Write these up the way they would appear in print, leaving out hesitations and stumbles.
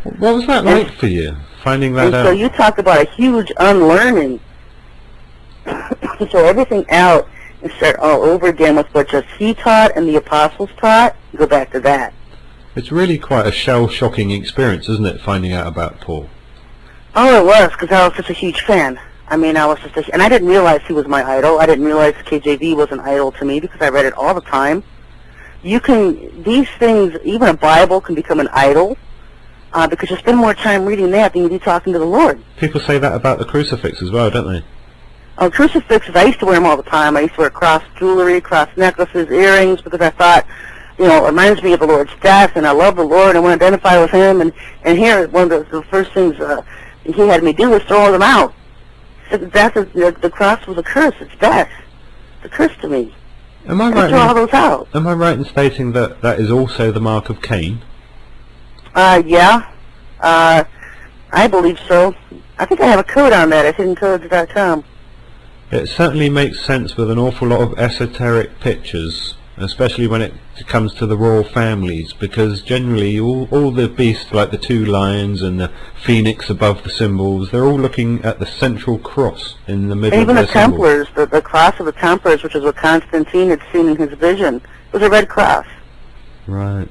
What was that like for you, finding that And out? so you talk about a huge unlearning. To throw everything out and start all over again with what just he taught and the apostles taught, go back to that. It's really quite a shell-shocking experience, isn't it, finding out about Paul? Oh, it was, because I was such a huge fan. I mean, and I didn't realize he was my idol. I didn't realize KJV was an idol to me because I read it all the time. These things, even a Bible can become an idol because you spend more time reading that than you do talking to the Lord. People say that about the crucifix as well, don't they? Crucifixes, I used to wear them all the time. I used to wear cross jewelry, cross necklaces, earrings, because I thought, it reminds me of the Lord's death, and I love the Lord, and I want to identify with Him. And here, one of the first things He had me do was throw them out. The cross was a curse. It's death. It's a curse to me. Am I right? Throw all those out. Am I right in stating that that is also the mark of Cain? Yeah. I believe so. I think I have a code on that at hiddencodes.com. It certainly makes sense with an awful lot of esoteric pictures, especially when it comes to the royal families, because generally all the beasts, like the two lions and the phoenix above the symbols, they're all looking at the central cross in the middle Even of the their symbols. Templars, the cross of the Templars, which is what Constantine had seen in his vision, was a red cross. Right.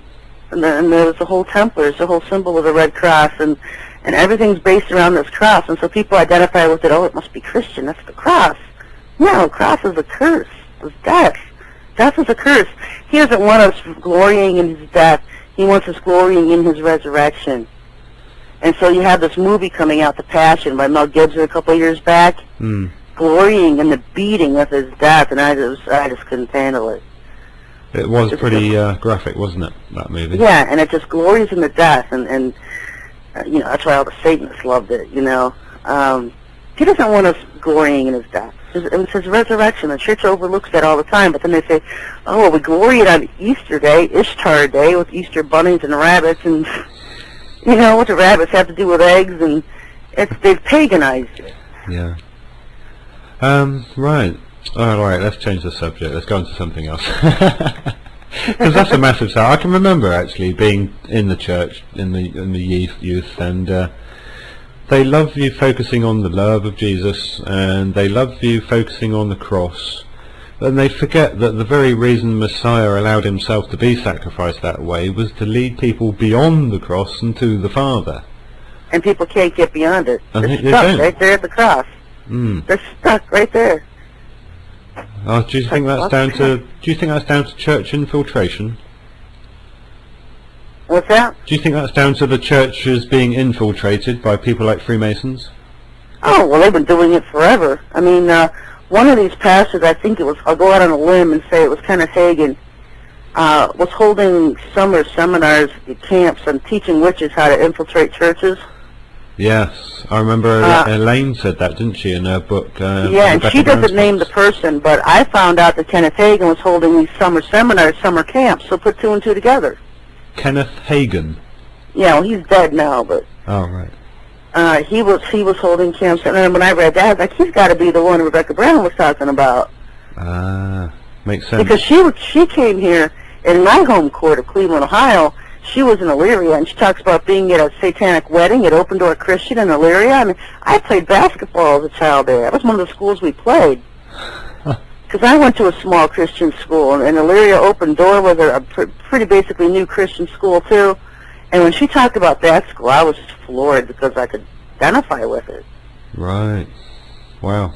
And there was the whole Templars, the whole symbol was a red cross, and everything's based around this cross, and so people identify with it, it must be Christian, that's the cross. No, cross is a curse. It's death. Death is a curse. He doesn't want us glorying in his death. He wants us glorying in his resurrection. And so you have this movie coming out, The Passion, by Mel Gibson a couple of years back, glorying in the beating of his death, and I just couldn't handle it. It was pretty graphic, wasn't it, that movie? Yeah, and it just glories in the death, and that's why all the Satanists loved it, He doesn't want us glorying in his death. It's his resurrection. The church overlooks that all the time, but then they say, we glory it on Easter Day, Ishtar Day, with Easter bunnies and rabbits, and, what do rabbits have to do with eggs, and they've paganized it. Yeah. Right. All right, let's change the subject. Let's go on to something else. Because that's a massive side. I can remember, actually, being in the church, in the youth, and they love you focusing on the love of Jesus, and they love you focusing on the cross, and they forget that the very reason Messiah allowed himself to be sacrificed that way was to lead people beyond the cross and to the Father. And people can't get beyond it. I They're think they stuck don't. right there at the cross. They're stuck right there. Do you think that's down to church infiltration? What's that? Do you think that's down to the churches being infiltrated by people like Freemasons? Oh, well, they've been doing it forever. I mean, one of these pastors, I think it was, I'll go out on a limb and say it was Kenneth Hagin, was holding summer seminars at camps on teaching witches how to infiltrate churches. Yes, I remember Elaine said that, didn't she, in her book? Yeah, and she doesn't name the person, but I found out that Kenneth Hagin was holding these summer seminars, summer camps, so put two and two together. Kenneth Hagin? Yeah, well, he's dead now, but... Oh, right. He was holding camps, and then when I read that, I was like, he's got to be the one Rebecca Brown was talking about. Makes sense. Because she came here in my home court of Cleveland, Ohio. She was in Elyria, and she talks about being at a satanic wedding at Open Door Christian in Elyria. I mean, I played basketball as a child there. That was one of the schools we played. Because I went to a small Christian school, and Elyria Open Door was a pretty basically new Christian school, too. And when she talked about that school, I was just floored because I could identify with it. Right. Wow.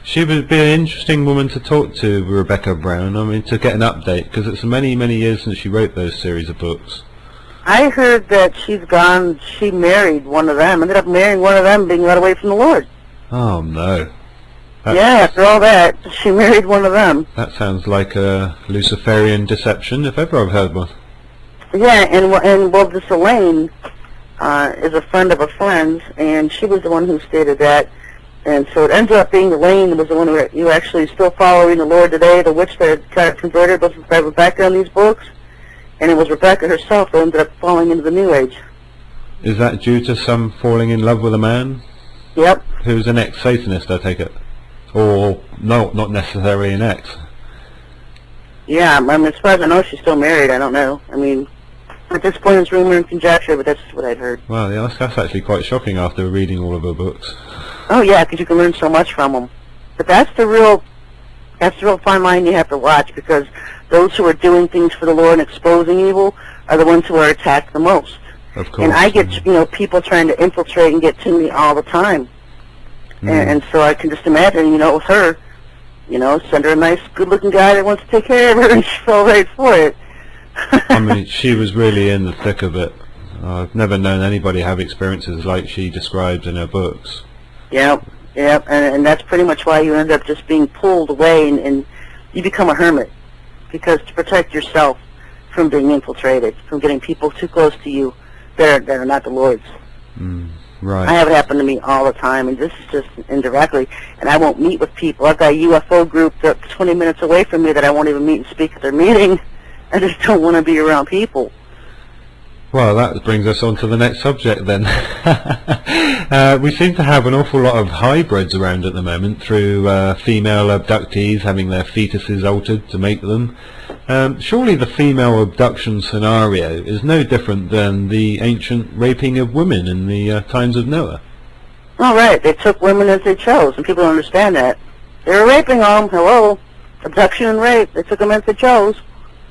She would be an interesting woman to talk to, Rebecca Brown. I mean, to get an update, because it's many, many years since she wrote those series of books. I heard that she married one of them, ended up marrying one of them, being led away from the Lord. Oh, no. After all that, she married one of them. That sounds like a Luciferian deception, if ever I've heard one. Yeah, and this Elaine is a friend of a friend's, and she was the one who stated that. And so it ends up being Elaine was the one who actually is still following the Lord today, the witch that got converted was by Rebecca in these books. And it was Rebecca herself who ended up falling into the New Age. Is that due to some falling in love with a man? Yep. Who's an ex-Satanist, I take it? Or, no, not necessarily an ex. Yeah, I mean, as far as I know, she's still married. I don't know. I mean, At this point, it's rumor and conjecture, but that's what I'd heard. Well, yeah, that's actually quite shocking after reading all of her books. Oh yeah, because you can learn so much from them. But that's the real fine line you have to watch, because those who are doing things for the Lord and exposing evil are the ones who are attacked the most. Of course. And I get people trying to infiltrate and get to me all the time. And so I can just imagine, with her, send her a nice, good-looking guy that wants to take care of her, and she fell right for it. I mean, she was really in the thick of it. I've never known anybody have experiences like she describes in her books. Yep, and that's pretty much why you end up just being pulled away, and you become a hermit, because to protect yourself from being infiltrated, from getting people too close to you that are not the Lord's. Right. I have it happen to me all the time, and this is just indirectly, and I won't meet with people. I've got a UFO group that's 20 minutes away from me that I won't even meet and speak at their meeting. I just don't want to be around people. Well, that brings us on to the next subject then. We seem to have an awful lot of hybrids around at the moment through female abductees having their fetuses altered to make them. Surely the female abduction scenario is no different than the ancient raping of women in the times of Noah. Oh, right. They took women as they chose, and people don't understand that. They were raping them. Hello. Abduction and rape. They took them as they chose.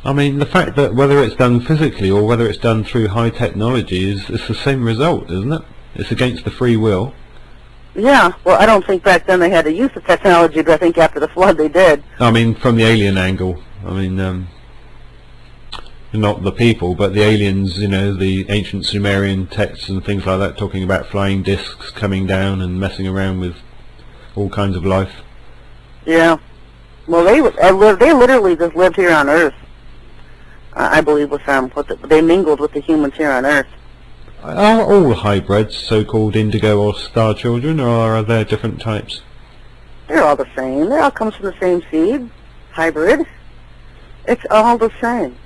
I mean, the fact that whether it's done physically or whether it's done through high technology it's the same result, isn't it? It's against the free will. Yeah, well, I don't think back then they had to use the technology, but I think after the flood they did. I mean, from the alien angle. I mean, not the people, but the aliens, the ancient Sumerian texts and things like that, talking about flying discs coming down and messing around with all kinds of life. Yeah. Well, they literally just lived here on Earth. I believe with them. They mingled with the humans here on Earth. Are all hybrids so-called indigo or star children, or are there different types? They're all the same. They all comes from the same seed. Hybrid. It's all the same.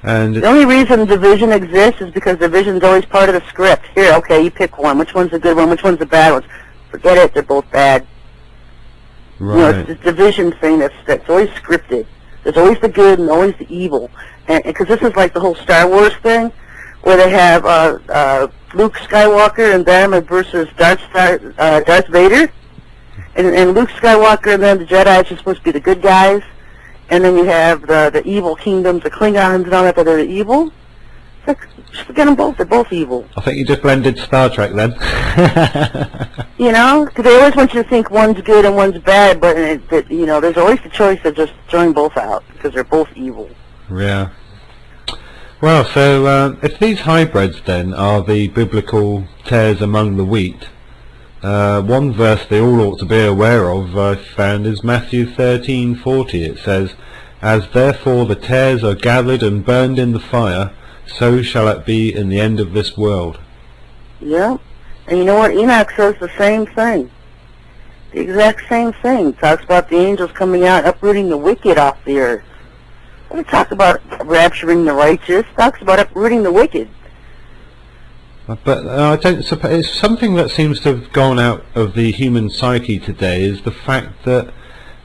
And the only reason division exists is because division's always part of the script. Here, okay, you pick one. Which one's the good one? Which one's the bad one? Forget it. They're both bad. Right. It's this division thing that's always scripted. There's always the good and always the evil. And because this is like the whole Star Wars thing, where they have Luke Skywalker and them versus Darth Vader. And Luke Skywalker and then the Jedi are supposed to be the good guys. And then you have the evil kingdoms, the Klingons and all that are evil. It's like, just forget them both. They're both evil. I think you just blended Star Trek then. Because they always want you to think one's good and one's bad, but there's always the choice of just throwing both out because they're both evil. Yeah. Well, so if these hybrids then are the biblical tares among the wheat, one verse they all ought to be aware of, I've found, is Matthew 13:40. It says, "As therefore the tares are gathered and burned in the fire, so shall it be in the end of this world." Yeah. And you know what? Enoch says the same thing. The exact same thing. Talks about the angels coming out, uprooting the wicked off the earth. When it talks about rapturing the righteous, it talks about uprooting the wicked. But I don't suppose it's something that seems to have gone out of the human psyche today is the fact that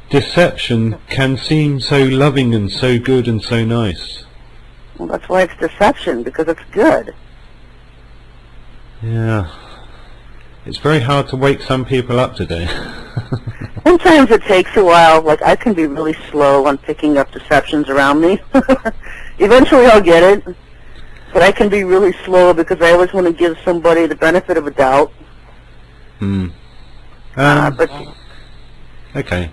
deception can seem so loving and so good and so nice. Well, that's why it's deception, because it's good. Yeah. It's very hard to wake some people up today. Sometimes it takes a while. Like, I can be really slow on picking up deceptions around me. Eventually I'll get it. But I can be really slow because I always want to give somebody the benefit of a doubt. Okay.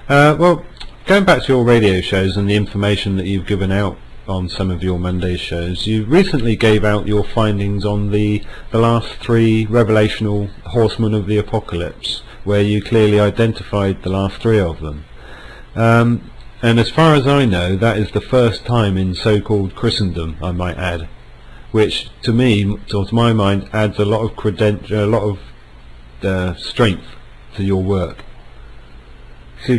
Well, going back to your radio shows and the information that you've given out on some of your Monday shows, you recently gave out your findings on the last 3 revelational horsemen of the apocalypse, where you clearly identified the last 3 of them. And as far as I know, that is the first time in so-called Christendom, I might add, which to me, or to my mind, adds a lot of strength to your work. So